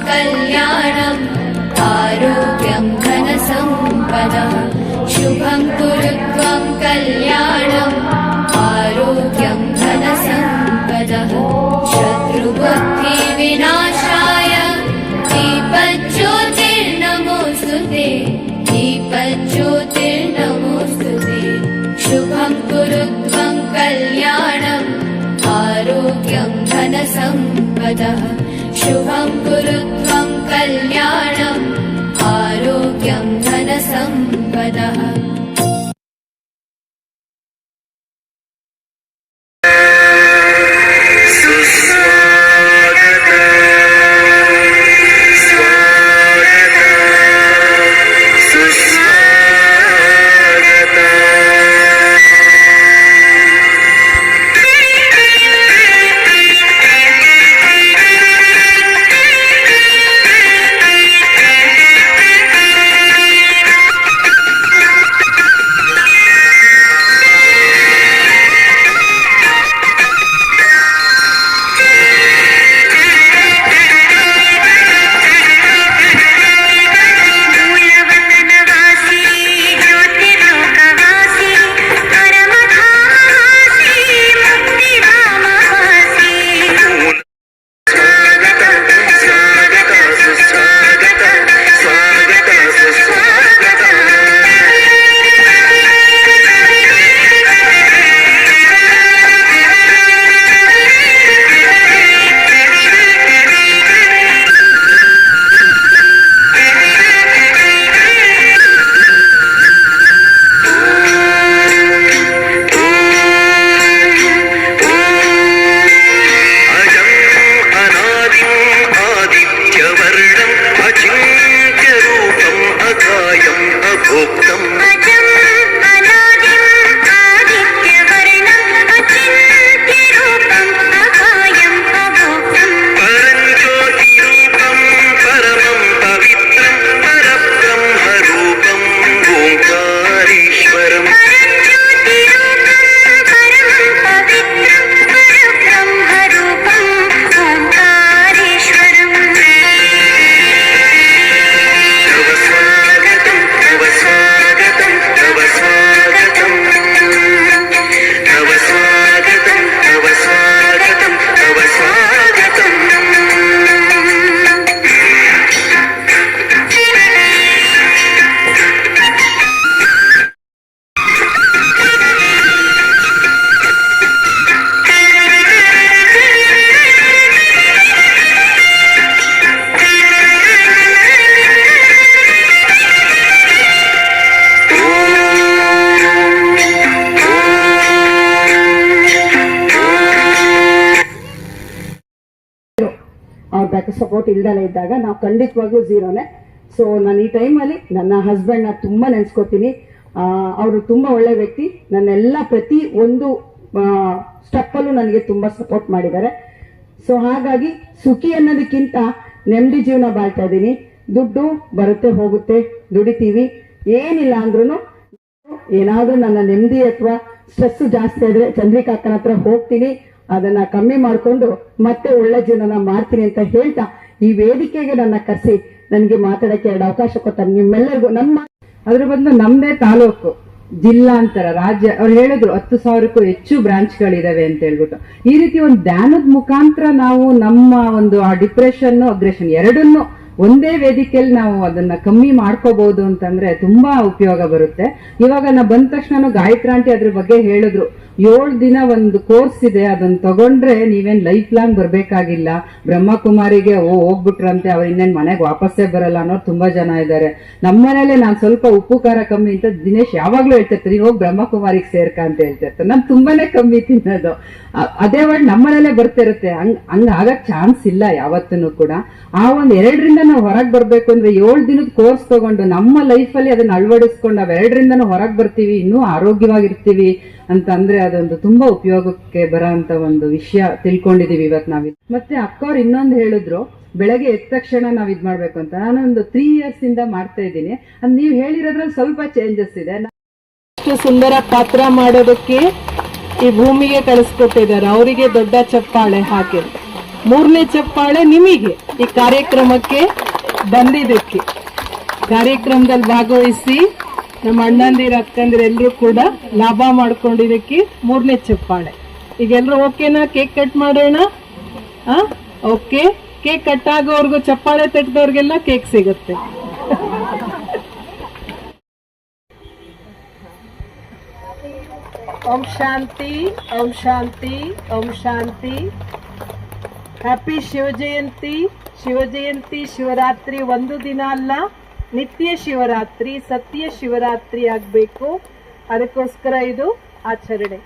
कल्याणम् आरोग्यं धनसम्पदः शुभं कुरु त्वं कल्याणम् आरोग्यं धनसम्पदः शत्रुबुद्धिविनाशाय दीपज्योतिर्नमोऽस्तुते दीपज्योतिर्नमोऽस्तुते शुभं कुरु त्वं कल्याणम् आरोग्यं धनसम्पदः शुभं कुरु त्वं कल्याणम् आरोग्यं धनसम्पदः ಸಪೋರ್ಟ್ ಇಲ್ದಲೇ ಇದ್ದಾಗ ನಾವು ಖಂಡಿತವಾಗ್ಲೂ ಝೀರೋನೆ. ಸೊ ನಾನು ಈ ಟೈಮಲ್ಲಿ ನನ್ನ ಹಸ್ಬೆಂಡ್ನ ತುಂಬ ನೆನೆಸ್ಕೊತೀನಿ. ಅವರು ತುಂಬ ಒಳ್ಳೆ ವ್ಯಕ್ತಿ. ನನ್ನೆಲ್ಲ ಪ್ರತಿ ಒಂದು ಸ್ಟೆಪ್ಪಲ್ಲೂ ನನಗೆ ತುಂಬ ಸಪೋರ್ಟ್ ಮಾಡಿದ್ದಾರೆ. ಸೊ ಹಾಗಾಗಿ ಸುಖಿ ಅನ್ನೋದಕ್ಕಿಂತ ನೆಮ್ಮದಿ ಜೀವನ ಬಾಳ್ತಾ ಇದ್ದೀನಿ. ದುಡ್ಡು ಬರುತ್ತೆ ಹೋಗುತ್ತೆ, ದುಡಿತೀವಿ, ಏನಿಲ್ಲ ಅಂದ್ರೂ ಏನಾದರೂ ನನ್ನ ನೆಮ್ಮದಿ ಅಥವಾ ಸ್ಟ್ರೆಸ್ ಜಾಸ್ತಿ ಆದರೆ ಚಂದ್ರಿಕಾ ಅಕ್ಕನ ಹತ್ರ ಹೋಗ್ತೀನಿ, ಅದನ್ನ ಕಮ್ಮಿ ಮಾಡಿಕೊಂಡು ಮತ್ತೆ ಒಳ್ಳೆ ಜೀವನ ಮಾಡ್ತೀನಿ ಅಂತ ಹೇಳ್ತಾ ಈ ವೇದಿಕೆಗೆ ನನ್ನ ಕರೆಸಿ ನನಗೆ ಮಾತಾಡಕ್ಕೆ 2 ಅವಕಾಶ ಕೊಡ್ತಾರೆ. ನಿಮ್ಮೆಲ್ಲರಿಗೂ ಅದ್ರ ಬದಲು ನಮ್ಮದೇ ತಾಲೂಕು ಜಿಲ್ಲಾ ಅಂತಾರ ರಾಜ್ಯ ಅವ್ರು ಹೇಳಿದ್ರು 10,000ಕ್ಕೂ ಹೆಚ್ಚು ಬ್ರಾಂಚ್ಗಳಿದಾವೆ ಅಂತ ಹೇಳ್ಬಿಟ್ಟು. ಈ ರೀತಿ ಒಂದು ಧ್ಯಾನದ ಮುಖಾಂತರ ನಾವು ನಮ್ಮ ಒಂದು ಆ ಡಿಪ್ರೆಷನ್ ಅಗ್ರೆಷನ್ ಎರಡನ್ನೂ ಒಂದೇ ವೇದಿಕೆಯಲ್ಲಿ ನಾವು ಅದನ್ನ ಕಮ್ಮಿ ಮಾಡ್ಕೋಬಹುದು ಅಂತಂದ್ರೆ ತುಂಬಾ ಉಪಯೋಗ ಬರುತ್ತೆ. ಇವಾಗ ನಾ ಬಂದ ತಕ್ಷಣ ಗಾಯತ್ರಾಂಟಿ ಅದ್ರ ಬಗ್ಗೆ ಹೇಳಿದ್ರು. 7 ದಿನ ಒಂದು ಕೋರ್ಸ್ ಇದೆ, ಅದನ್ನ ತಗೊಂಡ್ರೆ ನೀವೇನ್ ಲೈಫ್ ಲಾಂಗ್ ಬರ್ಬೇಕಾಗಿಲ್ಲ. ಬ್ರಹ್ಮಕುಮಾರಿಗೆ ಹೋಗ್ಬಿಟ್ರಂತೆ, ಅವ್ರು ಇನ್ನೇನ್ ಮನೆಗೆ ವಾಪಸ್ಸೇ ಬರಲ್ಲ ಅನ್ನೋರು ತುಂಬಾ ಜನ ಇದ್ದಾರೆ. ನಮ್ಮನೇಲೆ ನಾನ್ ಸ್ವಲ್ಪ ಉಪ್ಪು ಖಾರ ಕಮ್ಮಿ ಅಂತ ದಿನೇಶ್ ಯಾವಾಗ್ಲೂ ಹೇಳ್ತಿರ್ತಾರೆ, ಹೋಗಿ ಬ್ರಹ್ಮಕುಮಾರಿಗೆ ಸೇರ್ಕ ಅಂತ ಹೇಳ್ತಿರ್ತಾರೆ. ನಾನ್ ತುಂಬಾನೇ ಕಮ್ಮಿ ತಿನ್ನೋದು. ಅದೇ ವರ್ಡ್ ನಮ್ಮನೇಲೆ ಬರ್ತಿರುತ್ತೆ. ಹಂಗ ಆಗಕ್ ಚಾನ್ಸ್ ಇಲ್ಲ ಯಾವತ್ತೂ ಕೂಡ. ಆ ಒಂದ್ 2ರಿಂದ ನಾವು ಹೊರಗೆ ಬರ್ಬೇಕು ಅಂದ್ರೆ 7 ದಿನದ ಕೋರ್ಸ್ ತಗೊಂಡು ನಮ್ಮ ಲೈಫಲ್ಲಿ ಅದನ್ನ ಅಳವಡಿಸ್ಕೊಂಡು ನಾವ್ 2ರಿಂದ ಹೊರಗೆ ಬರ್ತೀವಿ, ಇನ್ನೂ ಆರೋಗ್ಯವಾಗಿರ್ತೀವಿ ಅಂತ ಅಂದ್ರೆ ಅದೊಂದು ತುಂಬಾ ಉಪಯೋಗಕ್ಕೆ ಬರೋಂತ ಒಂದು ವಿಷಯ ತಿಳ್ಕೊಂಡಿದೀವಿ ಇವತ್ತು ನಾವ್. ಮತ್ತೆ ಅಕ್ಕವ್ರು ಇನ್ನೊಂದು ಹೇಳಿದ್ರು, ಬೆಳಗ್ಗೆ ಎದ್ದ ತಕ್ಷಣ ನಾವ್ ಇದ್ ಮಾಡ್ಬೇಕು ಅಂತ. ನಾನೊಂದು 3 years ಇಂದ ಮಾಡ್ತಾ ಇದ್ದೀನಿ. ಅದ್ ನೀವ್ ಹೇಳಿರೋದ್ರಲ್ಲಿ ಸ್ವಲ್ಪ ಚೇಂಜಸ್ ಇದೆ. ಸುಂದರ ಪಾತ್ರ ಮಾಡೋದಕ್ಕೆ ಈ ಭೂಮಿಗೆ ಕಳಿಸ್ಕೊಟ್ಟಿದ್ದಾರೆ. ಅವರಿಗೆ ದೊಡ್ಡ ಚಪ್ಪಾಳೆ ಹಾಕಿ. 3ನೇ ಚಪ್ಪಾಳೆ ನಿಮಗೆ ಈ ಕಾರ್ಯಕ್ರಮಕ್ಕೆ ಬಂದಿದ್ದಕ್ಕೆ. ಕಾರ್ಯಕ್ರಮದಲ್ಲಿ ಭಾಗವಹಿಸಿ ನಮ್ಮ ಅಣ್ಣಂದಿರ ಅಕ್ಕಂದಿರ ಎಲ್ಲರೂ ಕೂಡ ಲಾಭ ಮಾಡ್ಕೊಂಡಿದ್ದಕ್ಕೆ 3ನೇ ಚಪ್ಪಾಳೆ. ಈಗ ಎಲ್ಲರೂ ಓಕೆನಾ? ಕೇಕ್ ಕಟ್ ಮಾಡೋಣ. ಓಕೆ, ಕೇಕ್ ಕಟ್ ಆಗೋರ್ಗು ಚಪ್ಪಾಳೆ ತಟ್ಟದವ್ರಿಗೆಲ್ಲ ಕೇಕ್ ಸಿಗುತ್ತೆ. ಓಂ ಶಾಂತಿ, ಓಂ ಶಾಂತಿ, ಓಂ ಶಾಂತಿ. ಹ್ಯಾಪಿ ಶಿವಜಯಂತಿ. ಶಿವಜಯಂತಿ, ಶಿವರಾತ್ರಿ ಒಂದು ದಿನ ಅಲ್ಲ, ನಿತ್ಯ ಶಿವರಾತ್ರಿ, ಸತ್ಯ ಶಿವರಾತ್ರಿ ಆಗಬೇಕು. ಅದಕ್ಕೋಸ್ಕರ ಇದು ಆಚರಣೆ.